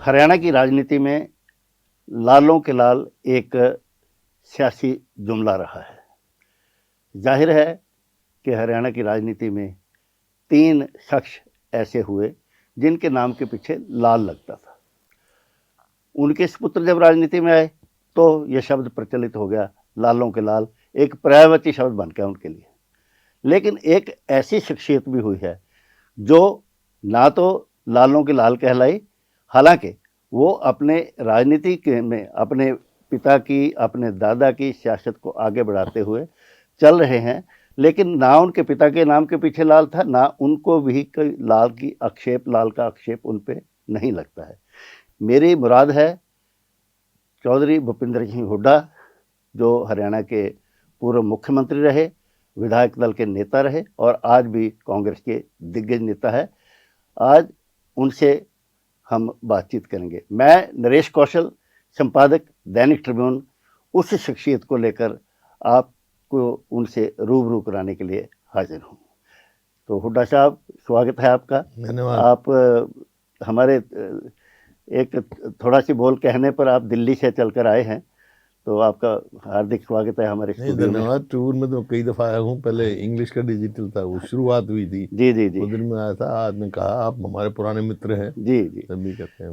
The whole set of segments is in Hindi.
हरियाणा की राजनीति में लालों के लाल एक सियासी जुमला रहा है। जाहिर है कि हरियाणा की राजनीति में 3 शख्स ऐसे हुए जिनके नाम के पीछे लाल लगता था। उनके सुपुत्र जब राजनीति में आए तो यह शब्द प्रचलित हो गया, लालों के लाल एक पर्यायवाची शब्द बन गया उनके लिए। लेकिन एक ऐसी शख्सियत भी हुई है जो ना तो लालों के लाल कहलाई, हालांकि वो अपने राजनीति के में अपने पिता की, अपने दादा की सियासत को आगे बढ़ाते हुए चल रहे हैं, लेकिन ना उनके पिता के नाम के पीछे लाल था, ना उनको भी कोई लाल का आक्षेप उन पे नहीं लगता है। मेरी मुराद है चौधरी भूपिंदर सिंह हुड्डा, जो हरियाणा के पूर्व मुख्यमंत्री रहे, विधायक दल के नेता रहे और आज भी कांग्रेस के दिग्गज नेता है। आज उनसे हम बातचीत करेंगे। मैं नरेश कौशल, संपादक दैनिक ट्रिब्यून, उस शख्सियत को लेकर आपको उनसे रूबरू कराने के लिए हाजिर हूँ। तो हुड्डा साहब, स्वागत है आपका। धन्यवाद। आप हमारे एक थोड़ा सी बोल कहने पर आप दिल्ली से चलकर आए हैं, तो आपका हार्दिक स्वागत है हमारे स्टूडियो में। धन्यवाद। टूर में तो कई दफ़ा आया हूँ। पहले इंग्लिश का डिजिटल था, वो शुरुआत हुई थी। जी जी जी, वो दिन में आया था। आज ने कहा आप हमारे पुराने मित्र हैं। जी जी, तभी कहते हैं।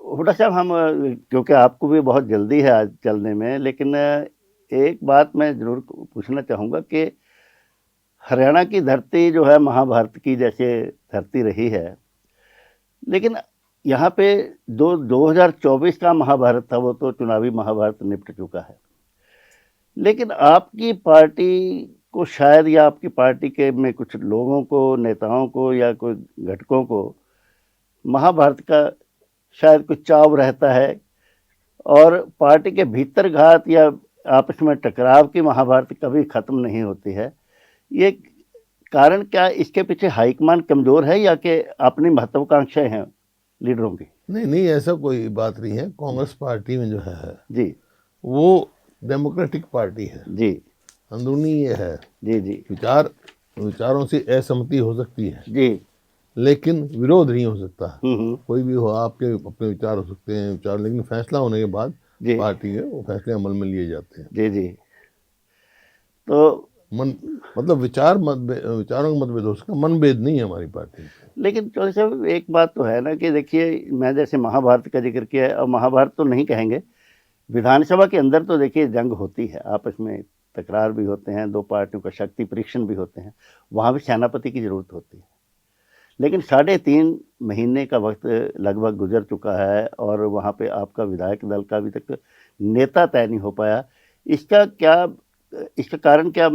हुड्डा साहब, हम क्योंकि आपको भी बहुत जल्दी है आज चलने में, लेकिन एक बात मैं ज़रूर पूछना चाहूँगा कि हरियाणा की धरती जो है महाभारत की जैसे धरती रही है, लेकिन यहाँ पे 2024 का महाभारत था, वो तो चुनावी महाभारत निपट चुका है। लेकिन आपकी पार्टी को शायद, या आपकी पार्टी के में कुछ लोगों को, नेताओं को या कोई घटकों को महाभारत का शायद कुछ चाव रहता है और पार्टी के भीतर घात या आपस में टकराव की महाभारत कभी खत्म नहीं होती है। ये कारण क्या, इसके पीछे हाईकमान कमजोर है या कि अपनी महत्वाकांक्षाएं हैं लीडरों की? नहीं, ऐसा कोई बात नहीं है। कांग्रेस पार्टी में जो है जी, वो डेमोक्रेटिक पार्टी है जी अंदरूनी ये है। जी जी, विचारों से असहमति हो सकती है जी, लेकिन विरोध नहीं हो सकता। हम्म, कोई भी हो, आपके अपने विचार हो सकते हैं विचार, लेकिन फैसला होने के बाद जी पार्टी के वो फैसले अमल में लिए जाते हैं। जी जी। तो मतलब विचारों का मतभेद हो सकता, मनभेद नहीं है हमारी पार्टी में। लेकिन चौधरी साहब, एक बात तो है ना कि देखिए, मैं जैसे महाभारत का जिक्र किया है, और महाभारत तो नहीं कहेंगे, विधानसभा के अंदर तो देखिए जंग होती है, आपस में तकरार भी होते हैं, दो पार्टियों का शक्ति परीक्षण भी होते हैं, वहाँ भी सेनापति की जरूरत होती है। लेकिन 3.5 महीने का वक्त लगभग गुजर चुका है और वहाँ पे आपका विधायक दल का अभी तक नेता तय नहीं हो पाया। इसका कारण क्या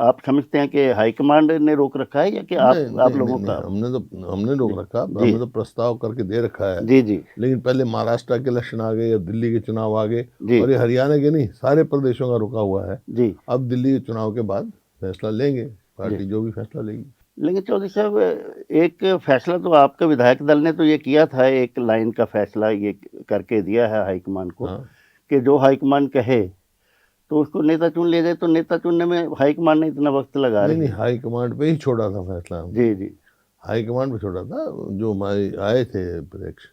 आप समझते हैं कि हाईकमांड ने रोक रखा है या कि आप लोगों का? हमने रोक रखा, हमने तो प्रस्ताव करके दे रखा है। जी जी, लेकिन पहले महाराष्ट्र के इलेक्शन आ गए, अब दिल्ली के चुनाव आ गए, जी और ये हरियाणा के नहीं, सारे प्रदेशों का रुका हुआ है। जी, अब दिल्ली के चुनाव के बाद फैसला लेंगे, पार्टी जो भी फैसला लेगी। लेकिन चौधरी साहब, एक फैसला तो आपका विधायक दल ने तो ये किया था, एक लाइन का फैसला ये करके दिया है हाईकमान को। हाँ, कि जो हाईकमान कहे तो उसको नेता चुन लिया जाए। तो नेता चुनने में हाईकमान ने इतना वक्त लगा रही नहीं, है। हाईकमांड पे ही छोड़ा था फैसला। जी जी, हाईकमांड पे छोड़ा था। जो हमारे आए थे अध्यक्ष,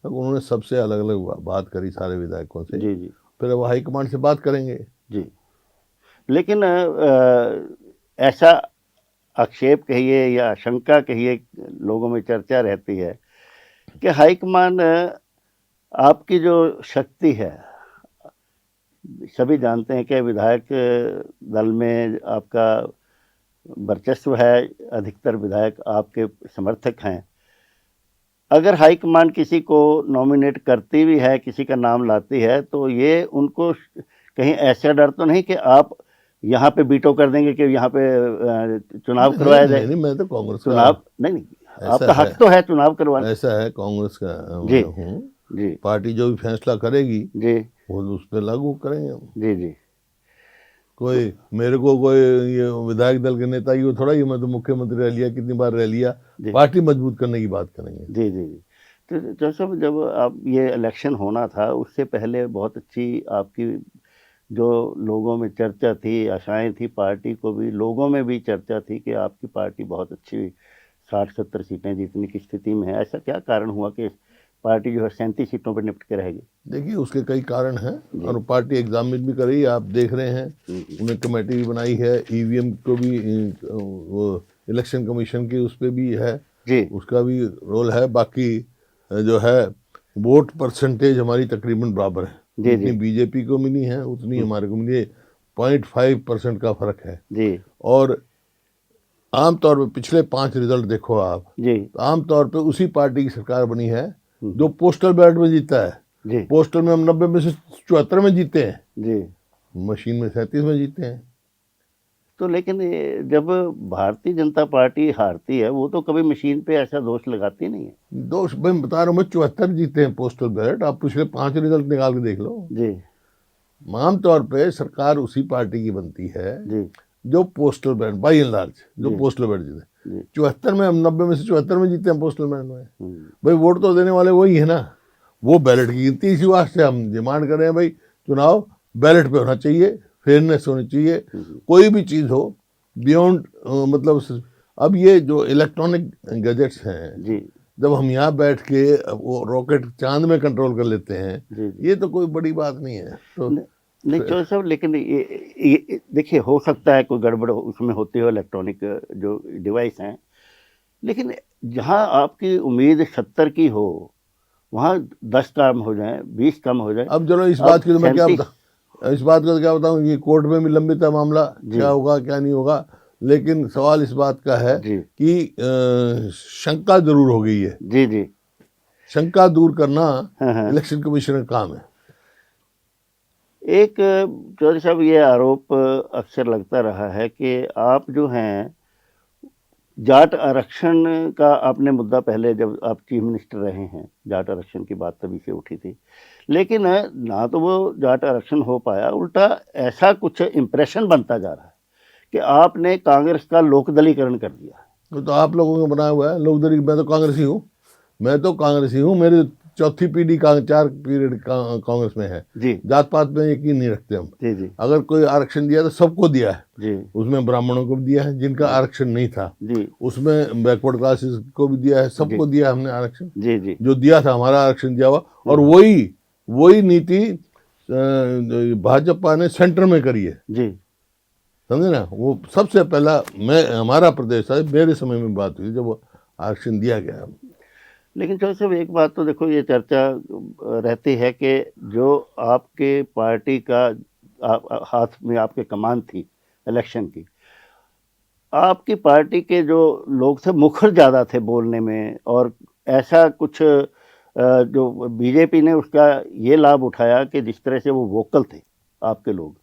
तब उन्होंने सबसे अलग अलग बात करी सारे विधायकों से। जी जी, फिर अब हाईकमांड से बात करेंगे। जी। लेकिन ऐसा आक्षेप कहिए या आशंका कहिए, लोगों में चर्चा रहती है कि हाईकमान आपकी जो शक्ति है, सभी जानते हैं कि विधायक दल में आपका वर्चस्व है, अधिकतर विधायक आपके समर्थक हैं। अगर हाईकमान किसी को नॉमिनेट करती भी है, किसी का नाम लाती है, तो ये उनको कहीं ऐसा डर तो नहीं कि आप यहाँ पे बीटो कर देंगे कि यहाँ पे चुनाव करवाया जाए? नहीं, मैं तो कांग्रेस चुनाव नहीं, आपका हक तो है चुनाव करवाना। ऐसा है, कांग्रेस का जी हूँ। जी, पार्टी जो भी फैसला करेगी जी वो उस पर लागू करेंगे हम। जी जी, कोई मेरे को कोई ये विधायक दल के नेता ही थोड़ा ही, मैं तो मुख्यमंत्री रह लिया, कितनी बार रह लिया। पार्टी मजबूत करने की बात करेंगे। जी जी जी। तो जैसे जब आप ये इलेक्शन होना था, उससे पहले बहुत अच्छी आपकी जो लोगों में चर्चा थी, आशाएं थी, पार्टी को भी, लोगों में भी चर्चा थी कि आपकी पार्टी बहुत अच्छी 60-70 सीटें जीतने की स्थिति में है। ऐसा क्या कारण हुआ कि पार्टी जो है 37 सीटों पर निपट के रहेगी? देखिए उसके कई कारण हैं और पार्टी एग्जामिन भी कर रही है, आप देख रहे हैं। उन्हें कमेटी भी बनाई है, ईवीएम को भी वो इलेक्शन कमीशन की उस पर भी है जी उसका भी रोल है। बाकी जो है वोट परसेंटेज हमारी तकरीबन बराबर है, जी जितनी बीजेपी को मिली है उतनी हमारे को मिली है, 0.5% का फर्क है। जी और आमतौर पर पिछले 5 रिजल्ट देखो आप, जी तो आमतौर पे उसी पार्टी की सरकार बनी है जो पोस्टल बैलेट में जीता है। जी पोस्टल में हम 90 में से 74 में जीते हैं, जी। मशीन में 37 में जीते हैं। तो लेकिन जब भारतीय जनता पार्टी हारती है वो तो कभी मशीन पे ऐसा दोष लगाती नहीं है। दोष मैं बता रहा हूँ, मैं 74 जीते हैं पोस्टल बैलेट, आप पिछले 5 रिजल्ट निकाल के देख लो। जी आमतौर पे सरकार उसी पार्टी की बनती है जी जो postal ballot by and large जो जी। पोस्टल बैलेट जीते। जी 74 में हम 90 में से 74 में जीते हैं पोस्टल बैलेट में। हम्म, भाई वोट तो देने वाले वही है ना, वो बैलेट की गिनती, इसी वास्ते हम डिमांड कर रहे हैं भाई चुनाव बैलेट पे होना चाहिए, फेयरनेस होनी चाहिए। कोई भी चीज़ हो बियॉन्ड मतलब अब ये जो इलेक्ट्रॉनिक गैजेट्स हैं, जी जब हम यहाँ बैठ के वो रॉकेट चांद में कंट्रोल कर लेते हैं, जी जी। ये तो कोई बड़ी बात नहीं है। तो नहीं चौधरी साहब, लेकिन ये देखिए हो सकता है कोई गड़बड़ उसमें होती हो, इलेक्ट्रॉनिक जो डिवाइस हैं, लेकिन जहां आपकी उम्मीद 70 की हो वहां 10 काम हो जाए, 20 कम हो जाए। अब चलो इस बात की तो मैं क्या 37 बताऊँ, इस बात का तो क्या बताऊँ, ये कोर्ट में भी लंबित है मामला, क्या होगा क्या नहीं होगा। लेकिन सवाल इस बात का है जी कि शंका जरूर हो गई है। जी जी। शंका दूर करना हाँ। इलेक्शन कमीशन का काम है। एक चौधरी साहब ये आरोप अक्सर लगता रहा है कि आप जो हैं जाट आरक्षण का आपने मुद्दा पहले जब आप चीफ मिनिस्टर रहे हैं, जाट आरक्षण की बात तभी से उठी थी, लेकिन ना तो वो जाट आरक्षण हो पाया, उल्टा ऐसा कुछ इम्प्रेशन बनता जा रहा है कि आपने कांग्रेस का लोकदलीकरण कर दिया। तो आप लोगों ने बनाया हुआ है लोकदली। मैं तो कांग्रेसी हूँ, मैं तो कांग्रेसी हूँ, मेरी चौथी पीढ़ी 4 पीरियड कांग्रेस में है। जी जात पात में यकीन नहीं रखते हम। जी जी अगर कोई आरक्षण दिया तो सबको दिया है, जी उसमें ब्राह्मणों को भी दिया है जिनका आरक्षण नहीं था, जी उसमें बैकवर्ड क्लासेस को भी दिया है, सबको दिया हमने आरक्षण। जी जी जो दिया था हमारा आरक्षण दिया हुआ। और वही नीति भाजपा ने सेंटर में करी है, जी समझे ना। वो सबसे पहला हमारा प्रदेश था, मेरे समय में बात हुई जब वो आरक्षण दिया गया। लेकिन चौधरी साहब एक बात तो देखो, ये चर्चा रहती है कि जो आपके पार्टी का हाथ में आपके कमान थी इलेक्शन की, आपकी पार्टी के जो लोग थे मुखर ज़्यादा थे बोलने में, और ऐसा कुछ जो बीजेपी ने उसका ये लाभ उठाया कि जिस तरह से वो वोकल थे आपके लोग,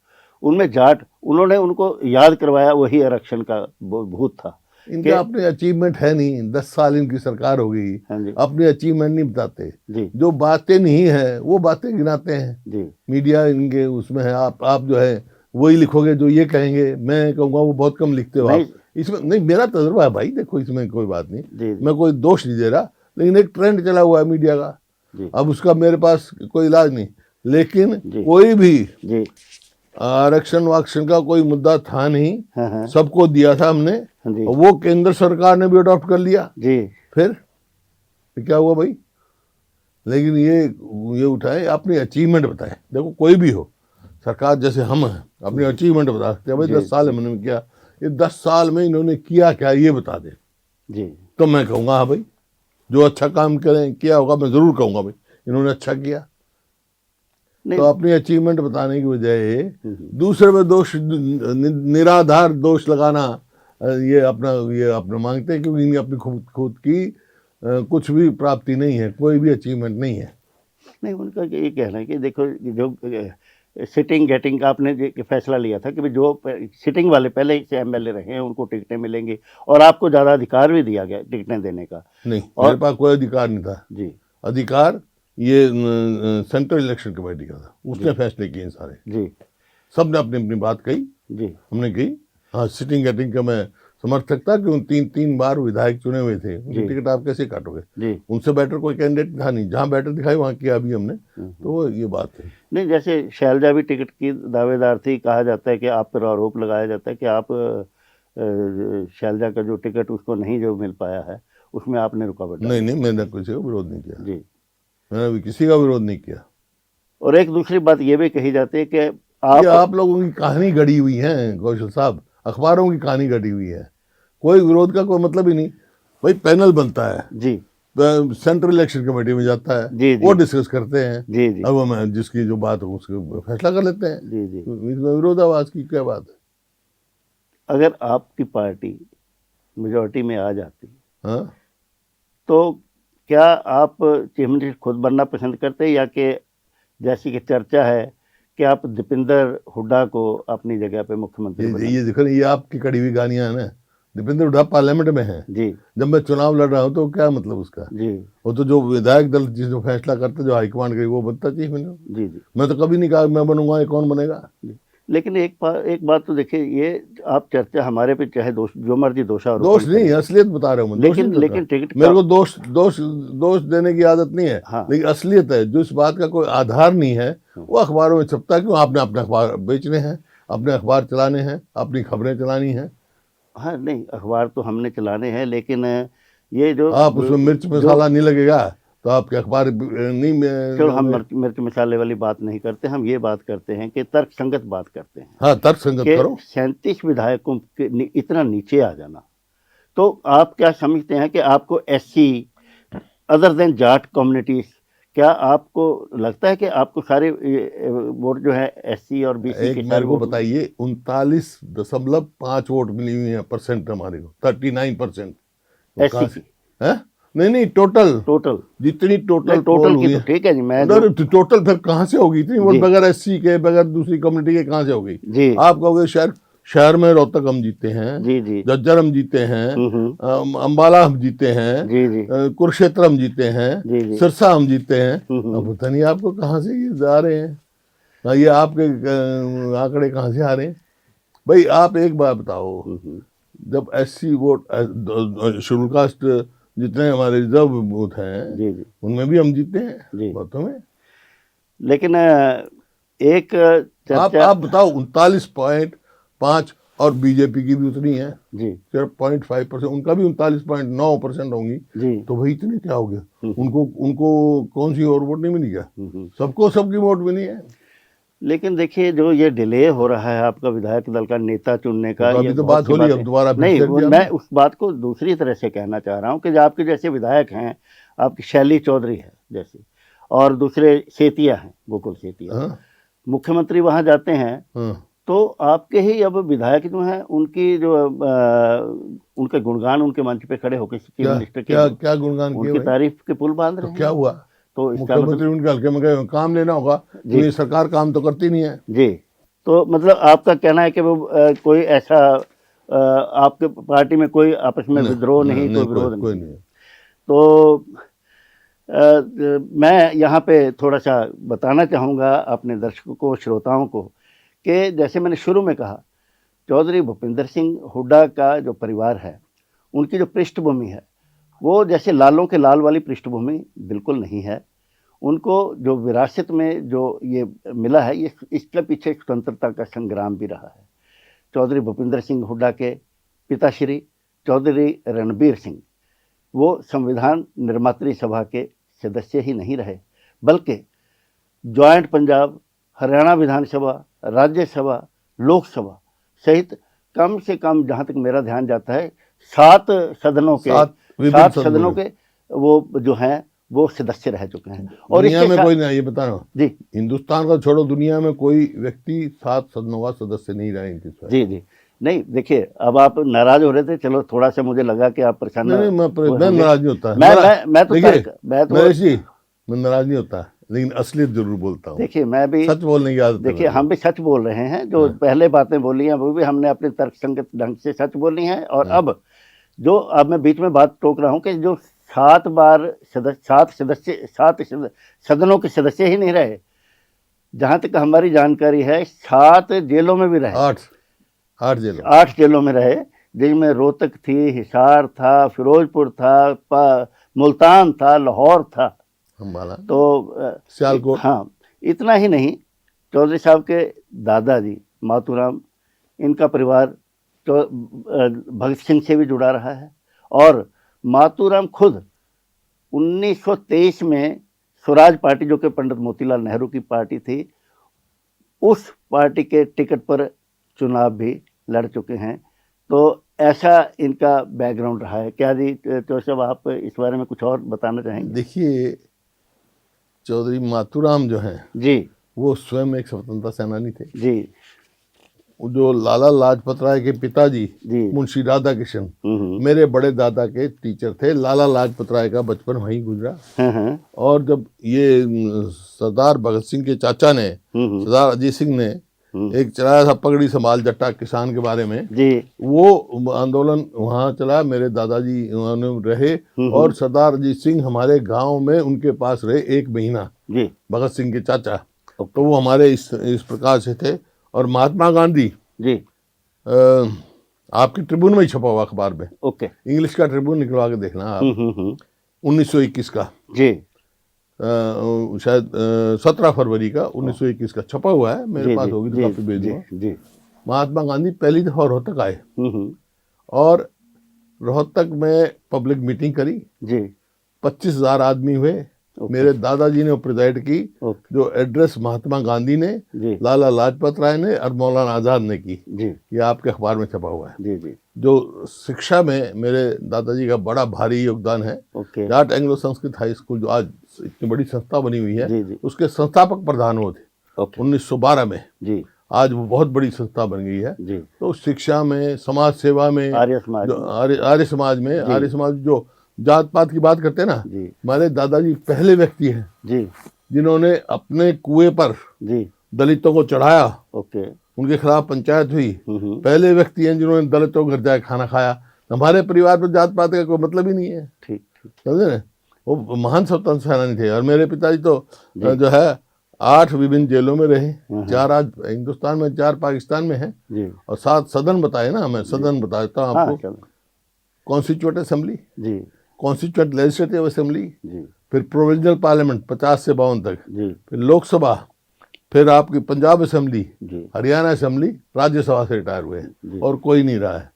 उनमें जाट, उन्होंने उनको याद करवाया वही आरक्षण का भूत था। इनका अपने अचीवमेंट है नहीं, 10 साल इनकी सरकार हो गई, हाँ जी अपने अचीवमेंट नहीं बताते जी जो बातें नहीं है वो बातें गिनाते हैं। जी मीडिया इनके उसमें है, आप जो है वही लिखोगे जो ये कहेंगे। मैं कहूँगा वो बहुत कम लिखते हो आप। इसमें नहीं, मेरा तजुर्बा है भाई, देखो इसमें कोई बात नहीं, जी मैं कोई दोष नहीं दे रहा, लेकिन एक ट्रेंड चला हुआ है मीडिया का। जी अब उसका मेरे पास कोई इलाज नहीं, लेकिन जी कोई भी जी आरक्षण वाक्षण का कोई मुद्दा था नहीं, हाँ सबको दिया था हमने, जी और वो केंद्र सरकार ने भी अडॉप्ट कर लिया। जी। फिर क्या हुआ भाई। लेकिन ये उठाए अपनी अचीवमेंट बताए। देखो कोई भी हो, सरकार जैसे हम हैं अपनी अचीवमेंट बता सकते हैं, भाई 10 साल मैंने किया, ये 10 साल में इन्होंने किया क्या ये बता दे, जी तो मैं कहूँगा हाँ भाई जो अच्छा काम करें किया होगा, मैं जरूर कहूँगा भाई इन्होंने अच्छा किया। तो अपनी अचीवमेंट बताने की बजाय दूसरे पे दोष, निराधार दोष लगाना, ये अपना मांगते हैं, क्योंकि इनकी अपनी खुद की कुछ भी प्राप्ति नहीं है, कोई भी अचीवमेंट नहीं है। नहीं, उनका ये कहना है कि देखो जो सिटिंग गेटिंग का आपने फैसला लिया था कि जो सिटिंग वाले पहले से एमएलए रहे हैं उनको टिकटें मिलेंगी, और आपको ज़्यादा अधिकार भी दिया गया टिकटें देने का। नहीं, मेरे पास कोई अधिकार नहीं था जी। अधिकार ये सेंट्रल इलेक्शन कमेटी का था, उसने फैसले किए सारे जी। सब ने अपनी अपनी बात कही जी, हमने कही। हाँ, सिटिंग गेटिंग का मैं समर्थक था कि उन 3 बार विधायक चुने हुए थे, उनकी टिकट आप कैसे काटोगे जी? उनसे बेटर कोई कैंडिडेट था नहीं, जहाँ बेटर दिखाई वहाँ किया भी हमने। तो ये बात है। नहीं, जैसे शैलजा भी टिकट की दावेदार थी, कहा जाता है कि आप पर आरोप लगाया जाता है कि आप शैलजा का जो टिकट उसको नहीं जो मिल पाया है उसमें आपने रुकावट। नहीं, मैंने किसी को विरोध नहीं किया जी। मैंने भी किसी का विरोध नहीं किया। और एक दूसरी बात ये भी कही जाती है कि ये आप लोगों की कहानी गढ़ी हुई है कौशल साहब, अखबारों की कहानी गढ़ी हुई है, कोई विरोध का कोई मतलब ही नहीं। भाई पैनल बनता है जी, सेंट्रल इलेक्शन कमेटी में जाता है, जी, जी, वो डिस्कस करते हैं, जी, जी, अब हम जिसकी जो बात हो उसको फैसला कर लेते हैं। जी, जी। इसमें विरोधाभास की क्या बात है? अगर आपकी पार्टी मेजोरिटी में आ जाती हाँ, तो क्या आप चीफ मिनिस्टर खुद बनना पसंद करते या कि जैसी कि चर्चा है कि आप दीपेंद्र हुड्डा को अपनी जगह पे मुख्यमंत्री बनाएं? ये देखो, ये आपकी कड़ी हुई गानियां है ना। दीपेंद्र हुड्डा पार्लियामेंट में है, जी, जब मैं चुनाव लड़ रहा हूँ तो क्या मतलब उसका? जी, वो तो जो विधायक दल जो फैसला करते, जो हाईकमांड करी, वो बनता चीफ मिनिस्टर। जी, जी, मैं तो कभी नहीं कहा मैं बनूंगा, ये कौन बनेगा? जी। लेकिन एक बात तो देखिए, ये आप चर्चा हमारे पे चाहे दोष जो मर्जी दोषारोपण दोष नहीं, करें, असलियत बता रहा हूँ मैं, दोष नहीं देता। लेकिन टिकट मेरे को दोष दोष दोष देने की आदत नहीं है, हाँ, लेकिन असलियत है। जो इस बात का कोई आधार नहीं है वो अखबारों में छपता है। क्यों? आपने अपने अखबार बेचने हैं, अपने अखबार चलाने हैं, अपनी खबरें चलानी हैं। हाँ, नहीं अखबार तो हमने चलाने हैं, लेकिन ये जो आप उसमें मिर्च मसाला नहीं लगेगा तो आपके अखबार नहीं चलो हम मिर्च मसाले वाली बात नहीं करते, हम ये बात करते हैं कि तर्क संगत बात करते हैं हाँ, तर्क संगत कि करो। 37 विधायकों के इतना नीचे आ जाना, तो आप क्या समझते हैं कि आपको SC other than Jat communities, क्या आपको लगता है कि आपको सारे वोट जो है एससी और बीसी एक के मेरे को बताइए, 39.5 वोट मिली हुई है परसेंट हमारे को, 39% एससी की? है? नहीं, टोटल जितनी टोटल की तो ठीक है जी, मैं टोटल फिर कहाँ से होगी इतनी वोट? बगैर एससी के, बगैर दूसरी कम्युनिटी के कहाँ से होगी? जी, आप कहोगे शहर में रोहतक हम जीते हैं, जी, जी, झज्जर हम जीते हैं, अंबाला हम जीते हैं, जी, जी, कुरुक्षेत्र हम जीते हैं, जी, जी, सिरसा हम जीते हैं। अब पता नहीं आपको कहाँ से ये आ रहे हैं, ये आपके आंकड़े कहाँ से आ रहे हैं? भाई आप एक बात बताओ, जब एससी वोट शेड्यूल कास्ट जितने हमारे रिजर्व बूथ हैं, जी, जी, उनमें भी हम जीते हैं जी, बातों में। लेकिन एक चर्चा आप बताओ, 39.5 और बीजेपी की भी उतनी है, जी, सिर्फ 0.5%, उनका भी 39.9% होंगी। जी, तो भाई इतने क्या हो गया? उनको कौन सी और वोट नहीं मिली क्या? सबको सबकी वोट मिली है। लेकिन देखिए जो ये डिले हो रहा है आपका विधायक दल का नेता चुनने का, तो ये अभी तो बहुत बात सी हो रही है, बात अब दोबारा फिर नहीं, कर दिया मैं उस बात को दूसरी तरह से कहना चाह रहा हूँ कि जो आपके जैसे विधायक हैं, आपकी शैली चौधरी है जैसे, और दूसरे सेतिया हैं, गोकुल सेतिया, हाँ, मुख्यमंत्री वहाँ जाते हैं, हाँ, तो आपके ही अब विधायक जो हैं उनकी जो उनके गुणगान उनके मंच पे खड़े होकर चीफ मिनिस्टर के क्या गुणगान किए उनकी भाई? तारीफ के पुल बांध रहे तो हैं। क्या हुआ? तो इसका मुख्यमंत्री उनके हल्के में गए, काम लेना होगा, तो ये सरकार काम तो करती नहीं है। जी, तो मतलब आपका कहना है कि वो कोई ऐसा आपके पार्टी में कोई आपस में विद्रोह नहीं, कोई विरोध कोई नहीं। नहीं। तो मैं यहाँ पे थोड़ा सा बताना चाहूँगा अपने दर्शकों को, श्रोताओं को, कि जैसे मैंने शुरू में कहा, चौधरी भूपेंद्र सिंह हुड्डा का जो परिवार है, उनकी जो पृष्ठभूमि है, वो जैसे लालों के लाल वाली पृष्ठभूमि बिल्कुल नहीं है। उनको जो विरासत में जो ये मिला है, ये इसके पीछे स्वतंत्रता का संग्राम भी रहा है। चौधरी भूपेंद्र सिंह हुड्डा के पिताश्री चौधरी रणबीर सिंह, वो संविधान निर्मात्री सभा के सदस्य ही नहीं रहे, बल्कि जॉइंट पंजाब, हरियाणा विधानसभा, राज्यसभा, लोकसभा सहित कम से कम, जहाँ तक मेरा ध्यान जाता है, 7 सदनों के वो जो हैं वो सदस्य रह चुके हैं। और दुनिया में कोई नहीं, ये बता रहा हूँ जी, हिंदुस्तान का छोड़ो, दुनिया में कोई व्यक्ति 7 सदनों का सदस्य नहीं रहा है। जी, जी, नहीं देखिए, अब आप नाराज हो रहे थे, चलो थोड़ा सा मुझे लगा कि आप परेशान। नहीं, मैं नाराज नहीं होता। मैं नाराज नहीं होता, लेकिन असलियत जरूर बोलता हूँ। देखिए, मैं भी सच बोलने की आदत, देखिए हम भी सच बोल रहे हैं। जो पहले बातें बोली हैं वो भी हमने अपने तर्कसंगत ढंग से सच बोली हैं। और अब मैं बीच में बात टोक रहा हूँ कि जो 7 सदनों के सदस्य ही नहीं रहे, जहाँ तक हमारी जानकारी है 7 जेलों में भी रहे, 8 जेलों में रहे, जिनमें रोहतक थी, हिसार था, फिरोजपुर था, मुल्तान था, लाहौर था, तो सियालकोट। हाँ, इतना ही नहीं, चौधरी साहब के दादाजी मातूराम, इनका परिवार तो भगत सिंह से भी जुड़ा रहा है। और मातूराम खुद 1923 में स्वराज पार्टी जो कि पंडित मोतीलाल नेहरू की पार्टी थी, उस पार्टी के टिकट पर चुनाव भी लड़ चुके हैं। तो ऐसा इनका बैकग्राउंड रहा है क्या जी? तो सब आप इस बारे में कुछ और बताना चाहेंगे? देखिए, चौधरी माथुराम जो हैं जी, वो स्वयं एक स्वतंत्रता सेनानी थे। जी, जो लाला लाजपत राय के पिताजी जी, मुंशी राधा किशन मेरे बड़े दादा के टीचर थे। लाला लाजपत राय का बचपन वहीं गुजरा। हाँ, और जब ये सरदार भगत सिंह के चाचा ने, सरदार अजीत सिंह ने एक चलाया था पगड़ी संभाल जट्टा किसान के बारे में, जी, वो आंदोलन वहाँ चला। मेरे दादाजी उन्होंने रहे और सरदार अजीत सिंह हमारे गांव में उनके पास रहे 1 महीना, जी, भगत सिंह के चाचा। तो वो हमारे इस प्रकार से थे। और महात्मा गांधी जी, आपके ट्रिब्यून में ही छपा हुआ अखबार में, ओके, इंग्लिश का ट्रिब्यून निकलवा के देखना आप, 1921 का, जी, शायद 17 फरवरी का 1921 का छपा हुआ है, मेरे पास होगी तो काफी भेज दूंगा। जी, महात्मा गांधी पहली दफा रोहतक आए और रोहतक में पब्लिक मीटिंग करी। जी, 25,000 आदमी हुए। मेरे दादाजी ने प्रिजाइड की। जो एड्रेस महात्मा गांधी ने, लाला लाजपत राय ने और मौलाना आजाद ने की, ये आपके अखबार में छपा हुआ है। जी, जी, जो शिक्षा में मेरे दादाजी का बड़ा भारी योगदान है। Jat Anglo Sanskrit high school जो आज इतनी बड़ी संस्था बनी हुई है, उसके संस्थापक प्रधान वो थे 1912 में। आज वो बहुत बड़ी संस्था बन गई है। तो शिक्षा में, समाज सेवा में, आर्य समाज में, आर्य समाज जो जात पात की बात करते हैं ना, हमारे दादाजी पहले व्यक्ति हैं जिन्होंने अपने कुएं पर दलितों को चढ़ाया। उनके खिलाफ पंचायत हुई। पहले व्यक्ति हैं जिन्होंने दलितों के घर जाके खाना खाया। हमारे परिवार में जात पात का कोई मतलब ही नहीं है। ठीक, समझे ना? वो महान स्वतंत्र सेनानी थे। और मेरे पिताजी तो जो है 8 विभिन्न जेलों में रहे। 4 आज हिंदुस्तान में, 4 पाकिस्तान में हैं। और 7 सदन बताए ना, मैं सदन बताता हूँ आपको। Constituent assembly, constituent legislative assembly, फिर प्रोविजनल पार्लियामेंट 50 से 52 तक, फिर लोकसभा, फिर आपकी पंजाब असेंबली, हरियाणा असेंबली, राज्यसभा से रिटायर हुए और कोई नहीं रहा है।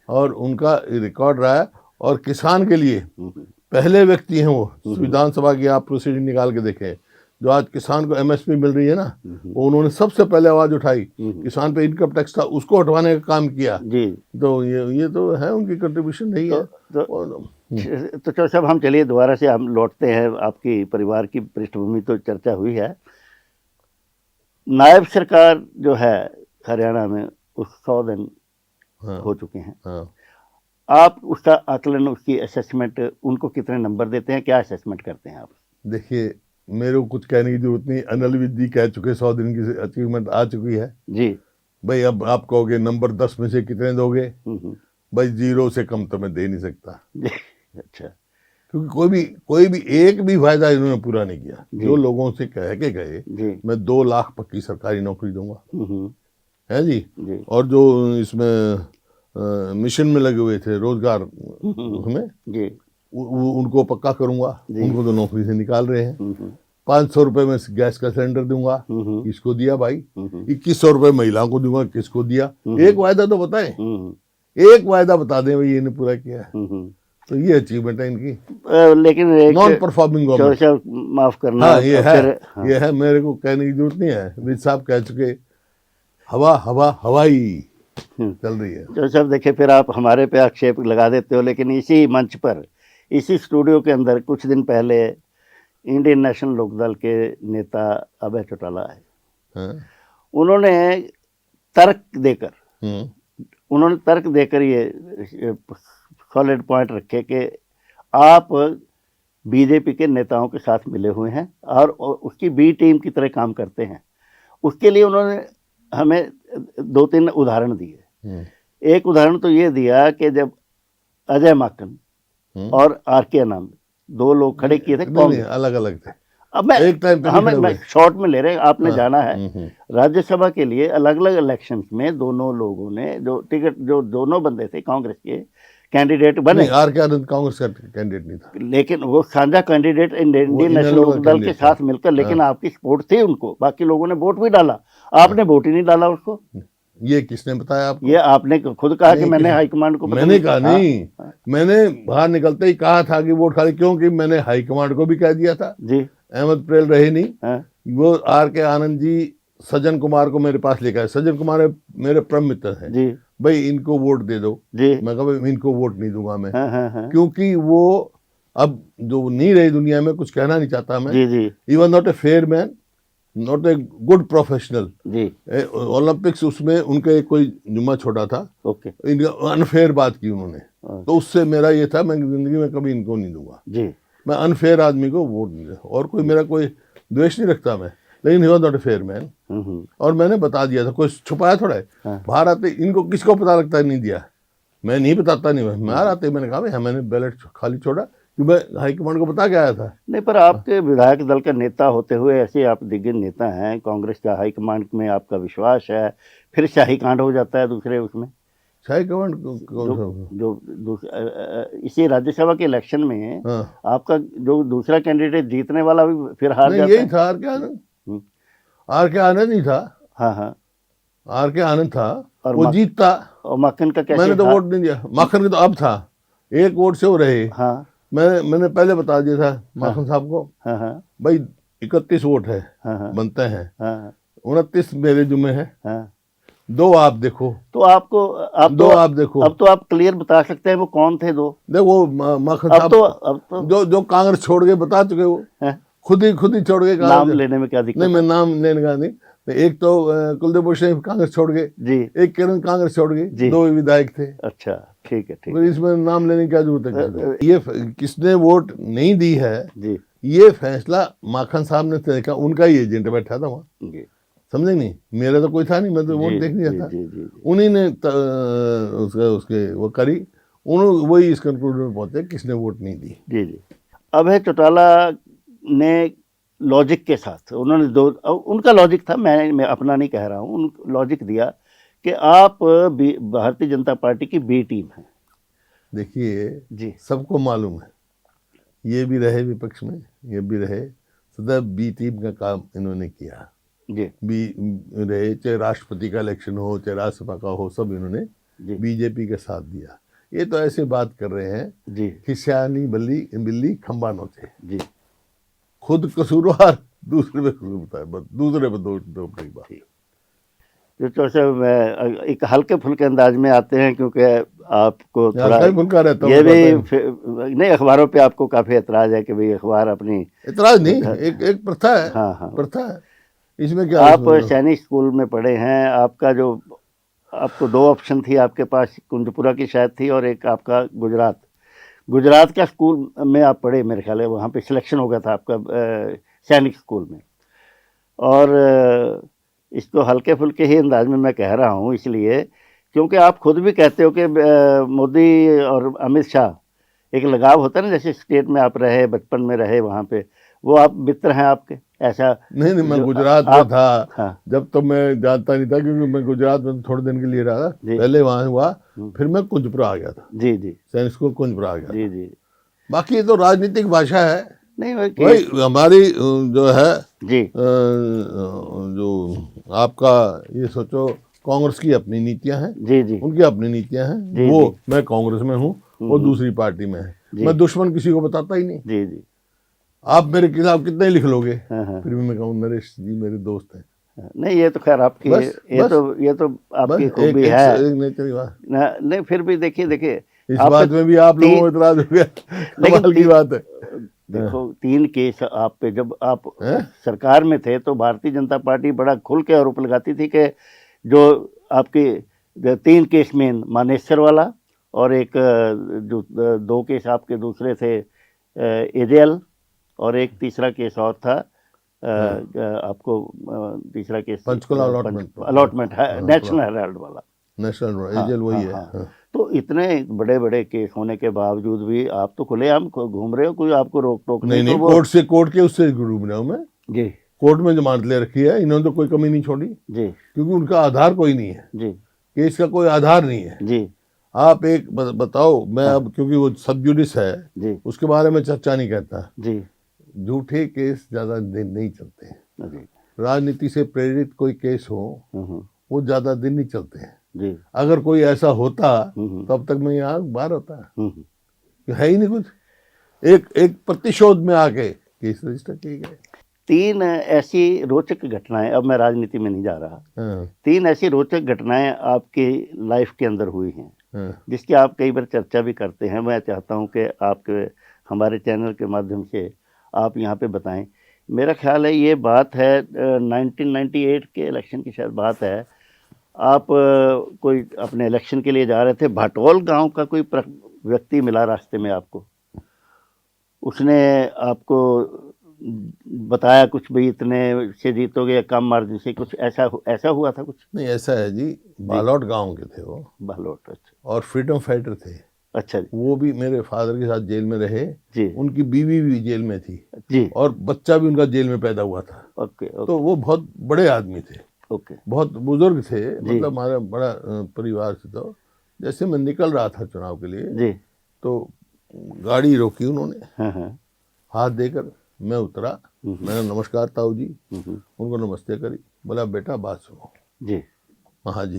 और उनका रिकॉर्ड रहा है। और किसान के लिए पहले व्यक्ति हैं वो। विधानसभा की आप प्रोसीडिंग निकाल के देखें, जो आज किसान को एमएसपी मिल रही है ना, वो उन्होंने सबसे पहले आवाज उठाई। किसान पे इनकम टैक्स था, उसको हटवाने का काम किया। तो ये तो है, उनकी कंट्रीब्यूशन नहीं है। तो चलो साहब, हम चलिए दोबारा से हम लौटते हैं। आपकी परिवार की पृष्ठभूमि तो चर्चा हुई है। नायब सरकार जो है हरियाणा में, उस 100 दिन हो चुके हैं। आप उसका आकलन, उसकी असेसमेंट, उनको कितने नंबर देते हैं? क्या असेसमेंट करते हैं आप? देखिए, मेरे को कुछ कहने की जरूरत नहीं। अनिल विज जी कह चुके 100 दिन की अचीवमेंट आ चुकी है जी भाई। अब आप कहोगे नंबर 10 में से कितने दोगे? भाई 0 से कम तो मैं दे नहीं सकता। अच्छा, क्योंकि कोई भी एक भी फायदा इन्होंने पूरा नहीं किया। जो लोगों से कह के गए मैं 2 लाख पक्की सरकारी नौकरी दूंगा, है जी। और जो इसमें मिशन में लगे हुए थे रोजगार में, उनको पक्का करूंगा। उनको तो नौकरी से निकाल रहे हैं। 500 रुपए में गैस का सिलेंडर दूंगा, किसको दिया भाई? 2100 रुपए महिलाओं को दूंगा, किसको दिया? एक वायदा तो बताएं, एक वायदा बता दें भाई ये ने पूरा किया है। तो ये अचीवमेंट है इनकी। लेकिन नॉन परफॉर्मिंग गवर्नमेंट, माफ करना। हाँ, ये है। मेरे को कहने की जरूरत नहीं है। विज साहब कह चुके, हवाई चल रही है। जो साहब देखिए, फिर आप हमारे पे आक्षेप लगा देते हो, लेकिन इसी मंच पर, इसी स्टूडियो के अंदर कुछ दिन पहले इंडियन नेशनल लोकदल के नेता अभय चौटाला आए। उन्होंने तर्क देकर ये सॉलिड पॉइंट रखे कि आप बीजेपी के नेताओं के साथ मिले हुए हैं और उसकी बी टीम की तरह काम करते हैं। उसके लिए उन्होंने हमें 2-3 उदाहरण दिए। एक उदाहरण तो ये दिया कि जब अजय माकन और आर.के. आनंद 2 लोग खड़े किए थे, अलग अलग थे। अब मैं शॉर्ट में ले रहे हैं, आपने जाना है राज्यसभा के लिए अलग अलग इलेक्शंस में दोनों लोगों ने जो टिकट, जो दोनों बंदे थे कांग्रेस के कैंडिडेट बने। आर.के. आनंद कांग्रेस का कैंडिडेट नहीं था, लेकिन वो साझा कैंडिडेट इंडियन नेशनल लोकदल के साथ मिलकर, लेकिन आपकी सपोर्ट थी उनको। बाकी लोगों ने वोट भी डाला, आपने वोट ही नहीं डाला उसको। ये किसने बताया आपको? ये आपने खुद कहा कि मैंने हाईकमांड को। मैंने कहा नहीं, मैंने बाहर निकलते ही कहा था कि वोट खाली, क्योंकि मैंने हाईकमांड को भी कह दिया था जी, अहमद पटेल रहे नहीं, हाँ, वो आर के आनंद जी सज्जन कुमार को मेरे पास लेकर आए। सज्जन कुमार मेरे परम मित्र हैं। जी भाई इनको वोट दे दो। जी, मैं कहा भाई इनको वोट नहीं दूंगा मैं, हाँ हाँ हाँ, क्योंकि वो अब जो नहीं रही दुनिया में, कुछ कहना नहीं चाहता मैं। जी जी even not a fair man, not a good professional. जी, ओलंपिक्स उसमें उनका एक कोई जुम्मा छोड़ा था, ओके, अनफेयर बात की उन्होंने, तो उससे मेरा ये था मैं जिंदगी में कभी इनको नहीं दूंगा। जी, मैं अनफेयर आदमी को वोट नहीं दूंगा, और कोई मेरा कोई द्वेष नहीं रखता मैं, लेकिन he was not a fair man. और मैंने बता दिया था, कोई छुपाया थोड़ा है। हाँ। बाहर आते इनको किसको पता लगता है नहीं दिया, मैं नहीं बताता नहीं, मैं बाहर आते मैंने कहा भाई मैंने बैलेट खाली छोड़ा, कि मैं हाईकमांड को बता के आया था। नहीं, पर आपके विधायक दल का नेता होते हुए ऐसे आप दिग्गज नेता हैं, कांग्रेस का हाईकमांड में आपका विश्वास है, फिर शाही कांड हो जाता है दूसरे उसमें। हाईकमांड इसी राज्यसभा के इलेक्शन में हाँ। आपका जो दूसरा कैंडिडेट जीतने वाला भी फिर हार नहीं, जाता यही है। था आर के आनंद। हम्म, आर के आनंद ही था, हाँ हाँ, आर के आनंद था, और वो जीतता। और माखन का कैसे मैंने तो हार- वोट नहीं दिया, माखन के तो अब था, एक वोट से वो रहे। हाँ मैंने पहले बता दिया था माखन साहब को, हाँ हाँ भाई 31 वोट है, हाँ हाँ बनते हैं, हाँ 29 मेरे जुम्मे है, हाँ। 2 आप देखो, तो आपको दो आप देखो। अब तो आप क्लियर बता सकते हैं वो कौन थे दो। देखो माखन अब साहब तो जो कांग्रेस छोड़ के बता चुके, वो हैं? खुद ही छोड़ के नाम कांग्रेस। लेने में क्या दिक्कत नहीं, मैं नाम लेने का नहीं, एक तो कुलदीप सिंह कांग्रेस छोड़ गए, जी, एक किरण कांग्रेस छोड़ गई, जी। 2 विधायक थे। अच्छा, ठीक है, ठीक फिर इसमें नाम लेने की क्या जरूरत है? अ, ये किसने वोट नहीं दी है, जी ये फैसला माखन साहब ने देखा, उनका ही एजेंट बैठा था वहाँ, जी समझे नहीं, मेरा तो कोई था नहीं, मैं तो वोट जी, देख नहीं जी, था। जी, जी, उन्हीं ने उसके वो करी, उन्होंने वही इस कंक्लूजन में पहुंचे किसने वोट नहीं दी। जी जी। अभय चौटाला ने लॉजिक के साथ उन्होंने उनका लॉजिक था, मैं अपना नहीं कह रहा हूँ, उन लॉजिक दिया कि आप भारतीय जनता पार्टी की बी टीम है। देखिए जी सबको मालूम है, ये भी रहे विपक्ष में, ये भी रहे, सदैव बी टीम का काम इन्होंने किया। जी बी रहे, चाहे राष्ट्रपति का इलेक्शन हो, चाहे राज्यसभा का हो, सब इन्होंने जी बीजेपी का साथ दिया। ये तो ऐसे बात कर रहे हैं जी कि सियानी बिल्ली खंबा नोचे, जी। खुद कसूरवार, दूसरे पे कसूर बताए, बस दूसरे पे दोष की बात। जो चौसे एक हल्के फुल्के अंदाज में आते हैं, क्योंकि आपको थोड़ा हल्का ही फुल्का रहता हूँ, ये पता है। भी नहीं, अखबारों पे आपको काफी एतराज है कि भाई अखबार अपनी इतराज नहीं, एक प्रथा है, हाँ हाँ। प्रथा है, इसमें क्या आप सैनिक स्कूल में पढ़े हैं, आपको 2 ऑप्शन थी आपके पास, कुंजपुरा की शायद थी और एक आपका गुजरात का स्कूल में आप पढ़े, मेरे ख्याल है वहाँ पे सिलेक्शन हो गया था आपका सैनिक स्कूल में। और इसको हल्के फुल्के ही अंदाज में मैं कह रहा हूँ इसलिए क्योंकि आप खुद भी कहते हो कि मोदी और अमित शाह एक लगाव होता है ना, जैसे स्टेट में आप रहे, बचपन में रहे वहाँ पे, वो आप मित्र हैं आपके, ऐसा? नहीं, मैं गुजरात में था। हाँ। जब तो मैं जानता नहीं था, क्योंकि मैं गुजरात में थोड़े दिन के लिए रहा, पहले वहाँ हुआ, फिर मैं कुंजपुरा आ गया था। जी जी, सैनिक स्कूल कुंजपुरा आ गया। जी जी। बाकी ये तो राजनीतिक भाषा है, नहीं भाई हमारी जो है जी, जो आपका ये सोचो, कांग्रेस की अपनी नीतियां हैं, जी जी, उनकी अपनी नीतियां हैं, जी, वो जी। मैं कांग्रेस में हूँ, वो दूसरी पार्टी में है, मैं दुश्मन किसी को बताता ही नहीं। जी जी। आप मेरे खिलाफ कितने लिख लोगे, हाँ हाँ। फिर भी मैं कहूँ नरेश जी मेरे दोस्त हैं। नहीं, ये तो खैर आपकी ये तो आपकी खूबी है। एक नेचर की बात। नहीं, फिर भी देखिए इस बात में भी आप लोगों को इतराज हो गया, कमाल की बात है। देखो 3 केस आप पे, जब आप सरकार में थे तो भारतीय जनता पार्टी बड़ा खुल के आरोप लगाती थी कि जो आपके 3 केस में मानेसर वाला, और एक जो 2 केस आपके दूसरे थे एजेएल, और एक तीसरा केस और था आपको तीसरा केस पंचकुला अलॉटमेंट है, नेशनल हेराल्ड वाला। नेशनल एजेएल वही है। हाँ। तो इतने बड़े बड़े केस होने के बावजूद भी आप तो खुलेआम घूम रहे हो, कोई आपको रोक टोक नहीं। तो कोर्ट के उससे घूम रहा हूँ मैं जी। कोर्ट में जमानत ले रखी है, इन्होंने तो कोई कमी नहीं छोड़ी जी, क्योंकि उनका आधार कोई नहीं है जी, केस का कोई आधार नहीं है जी, आप एक बताओ। मैं अब क्योंकि वो सब जुडिस है जी, उसके बारे में चर्चा नहीं करता। जी, झूठे केस ज्यादा दिन नहीं चलते हैं, जी, राजनीति से प्रेरित कोई केस हो वो ज्यादा दिन नहीं चलते हैं। जी, अगर कोई ऐसा होता तब तक मैं यहाँ बाहर होता, है ही नहीं कुछ। एक प्रतिशोध में आके केस रजिस्टर किए गए। 3 ऐसी रोचक घटनाएं, अब मैं राजनीति में नहीं जा रहा, हाँ 3 ऐसी रोचक घटनाएं आपकी लाइफ के अंदर हुई हैं हाँ जिसकी आप कई बार चर्चा भी करते हैं। मैं चाहता हूं कि आपके हमारे चैनल के माध्यम से आप यहाँ पे बताएं। मेरा ख्याल है ये बात है 1998 के इलेक्शन की शायद बात है। आप कोई अपने इलेक्शन के लिए जा रहे थे, भाटोल गांव का कोई व्यक्ति मिला रास्ते में आपको, उसने आपको बताया कुछ भी इतने से जीतोगे या कम मार्जिन से, कुछ ऐसा हुआ था कुछ? नहीं ऐसा है जी, बालोट गांव के थे वो, बालोट। अच्छा और फ्रीडम फाइटर थे। अच्छा जी। वो भी मेरे फादर के साथ जेल में रहे जी उनकी बीवी भी जेल में थी जी। और बच्चा भी उनका जेल में पैदा हुआ था। ओके ओके तो वो बहुत बड़े आदमी थे, ओके बहुत बुजुर्ग थे, जी। मतलब हमारा बड़ा परिवार से। तो जैसे मैं निकल रहा था चुनाव के लिए जी। तो गाड़ी रोकी उन्होंने, हाँ हाँ हाथ देकर मैं उतरा, मैंने नमस्कार ताऊ जी, उनको नमस्ते करी। बोला बेटा बात सुनो। जी। हाँ जी।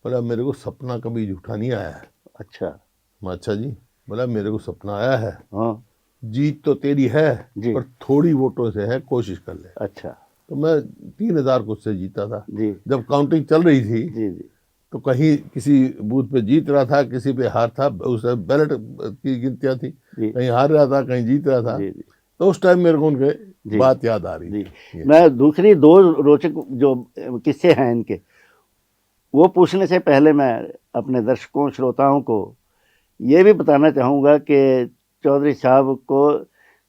बोला मेरे को सपना कभी झूठा नहीं आया है। अच्छा मैं अच्छा जी। बोला मेरे को सपना आया है, हाँ जीत तो तेरी है जी। पर थोड़ी वोटों से है, कोशिश कर ले। अच्छा तो मैं 3000 कुछ से जीता था। जी जब काउंटिंग चल रही थी जी जी तो कहीं किसी बूथ पे जीत रहा था, किसी पे हार था, उस बैलेट की गिनतियां थी, जी कहीं हार रहा था कहीं जीत रहा था। जी जी तो उस टाइम मेरे को उनके जी बात याद आ रही जी। थी। मैं दूसरी 2 रोचक जो किस्से हैं इनके, वो पूछने से पहले मैं अपने दर्शकों श्रोताओं को ये भी बताना चाहूँगा कि चौधरी साहब को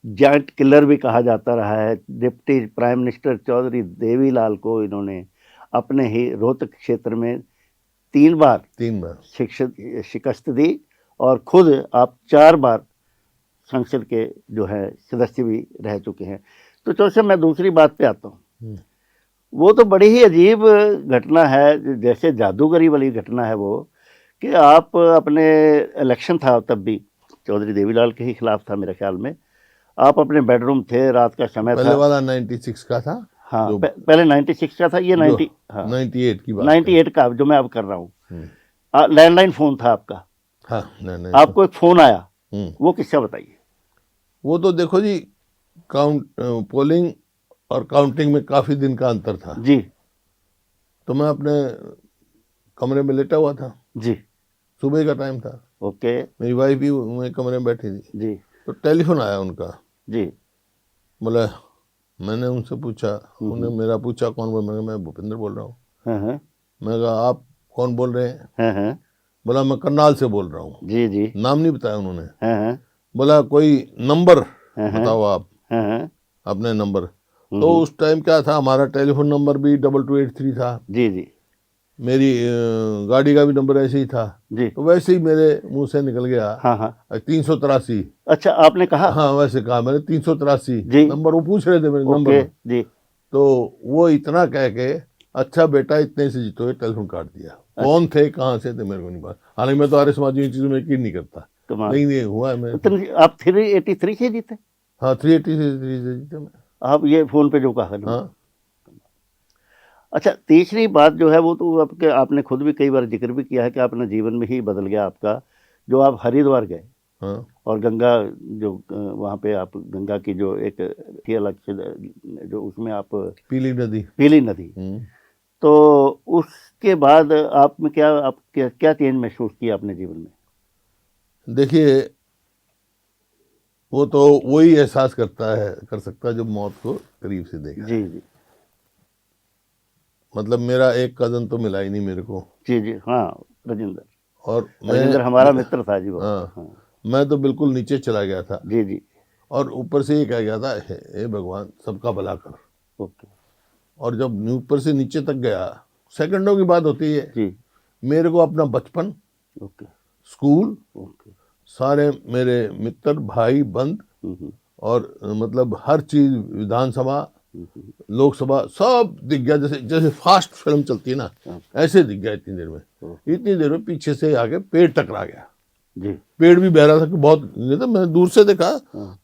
जायंट किलर भी कहा जाता रहा है। Deputy prime minister Chaudhary Devi Lal को इन्होंने अपने ही रोहतक क्षेत्र में 3 बार 3 बार शिकस्त दी और खुद आप 4 बार संसद के जो है सदस्य भी रह चुके हैं। तो चौधरी, मैं दूसरी बात पे आता हूँ। वो तो बड़ी ही अजीब घटना है, जैसे जादूगरी वाली घटना है वो, कि आप अपने इलेक्शन था तब भी चौधरी देवीलाल के ही खिलाफ था मेरे ख्याल में। आप अपने बेडरूम थे, रात का समय था। पहले वाला 96 का था। हाँ पहले 96 का था, ये 98 की बात 98 का जो मैं अब कर रहा हूँ। लैंडलाइन फोन था आपका। हाँ नहीं आपको एक फोन आया, वो किस्सा बताइए। वो तो देखो जी, पोलिंग और काउंटिंग में काफी दिन का अंतर था जी। तो मैं अपने कमरे में लेटा हुआ था जी। सुबह का टाइम था। ओके। मेरी वाइफ भी मेरे कमरे में बैठी थी जी। तो टेलीफोन आया उनका। जी। बोला, मैंने उनसे पूछा, उन्होंने मेरा पूछा कौन बोल, मैं भूपेंद्र बोल रहा हूँ। मैं कहा आप कौन बोल रहे हैं? बोला मैं करनाल से बोल रहा हूँ। जी जी। नाम नहीं बताया उन्होंने। बोला कोई नंबर बताओ आप, अपने नंबर। तो उस टाइम क्या था, हमारा टेलीफोन नंबर भी 2283 था। जी जी। मेरी गाड़ी का भी नंबर ऐसे ही था जी। तो वैसे ही मेरे मुंह से निकल गया 383। अच्छा, आपने कहा? हाँ वैसे कहा मैंने 383 नंबर। वो पूछ रहे थे मेरे नंबर जी। तो वो इतना कह के अच्छा बेटा इतने से जीतोगे, टेलीफोन काट दिया। कौन थे कहाँ से थे मेरे को नहीं पता। हालांकि मैं तो आर्य समाज की चीजों में यकीन नहीं करता, नहीं हुआ है। मैं आप 383 से जीते? हाँ 383 से जीते मैं। आप ये फोन पे जो कहा। हाँ। अच्छा, तीसरी बात जो है वो तो आपने खुद भी कई बार जिक्र भी किया है कि अपना जीवन में ही बदल गया आपका, जो आप हरिद्वार गए। हाँ। और गंगा जो वहाँ पे आप गंगा की जो एक अलग से जो उसमें आप पीली नदी तो उसके बाद आप में क्या चेंज महसूस किया अपने जीवन में? देखिए, वो तो वही एहसास कर सकता है जो मौत को करीब से देखा। जी जी। मतलब मेरा एक कजन तो मिला ही नहीं मेरे को। जी जी। हाँ राजेंद्र। और राजेंद्र हमारा मित्र था जी वो। हाँ। मैं तो बिल्कुल नीचे चला गया था। जी जी। और ऊपर से ये कह गया था, हे भगवान सबका भला कर। ओके। और जब ऊपर से नीचे तक गया, सेकंडों की बात होती है जी। मेरे को अपना बचपन, ओके, स्कूल, ओके, सारे मेरे मित्र भाई बंद और मतलब हर चीज, विधानसभा लोकसभा सब दिख गया। जैसे फास्ट फिल्म चलती है ना, ऐसे दिख गया इतनी देर में। पीछे से आके पेड़ टकरा गया जी। पेड़ भी बह रहा था कि बहुत, तो मैंने दूर से देखा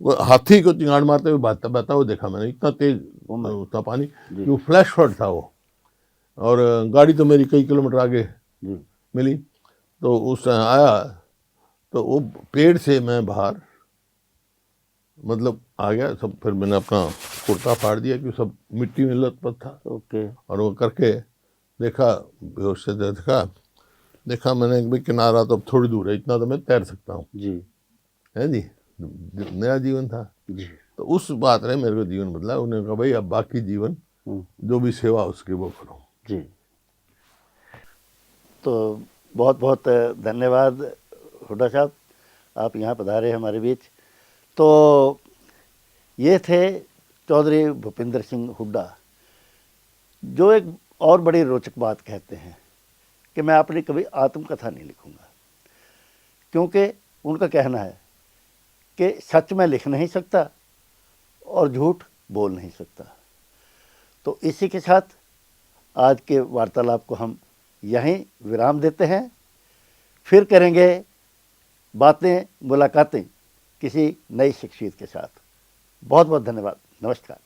वो हाथी को चिंगाड़ मारते हुए बहता हुआ देखा मैंने। इतना तेज था पानी, वो फ्लैश फ्लड था वो। और गाड़ी तो मेरी कई किलोमीटर आगे मिली। तो उस आया तो वो पेड़ से मैं बाहर मतलब आ गया सब। फिर मैंने अपना कुर्ता फाड़ दिया कि सब मिट्टी में लथपथ था। ओके। और वो करके देखा, बेहोश से देखा मैंने कि भाई किनारा तो अब थोड़ी दूर है, इतना तो मैं तैर सकता हूँ, जी है जी। नया जीवन था। जी। तो उस बात ने मेरे को जीवन बदला। उन्होंने कहा भाई अब बाकी जीवन जो भी सेवा उसकी वो करो। जी। तो बहुत बहुत धन्यवाद हुड्डा साहब, आप यहाँ पधारे हमारे बीच। तो ये थे चौधरी भूपिंदर सिंह हुड्डा, जो एक और बड़ी रोचक बात कहते हैं कि मैं अपनी कभी आत्मकथा नहीं लिखूंगा, क्योंकि उनका कहना है कि सच मैं लिख नहीं सकता और झूठ बोल नहीं सकता। तो इसी के साथ आज के वार्तालाप को हम यहीं विराम देते हैं। फिर करेंगे बातें, मुलाकातें किसी नई शख्सियत के साथ। बहुत बहुत धन्यवाद। नमस्कार।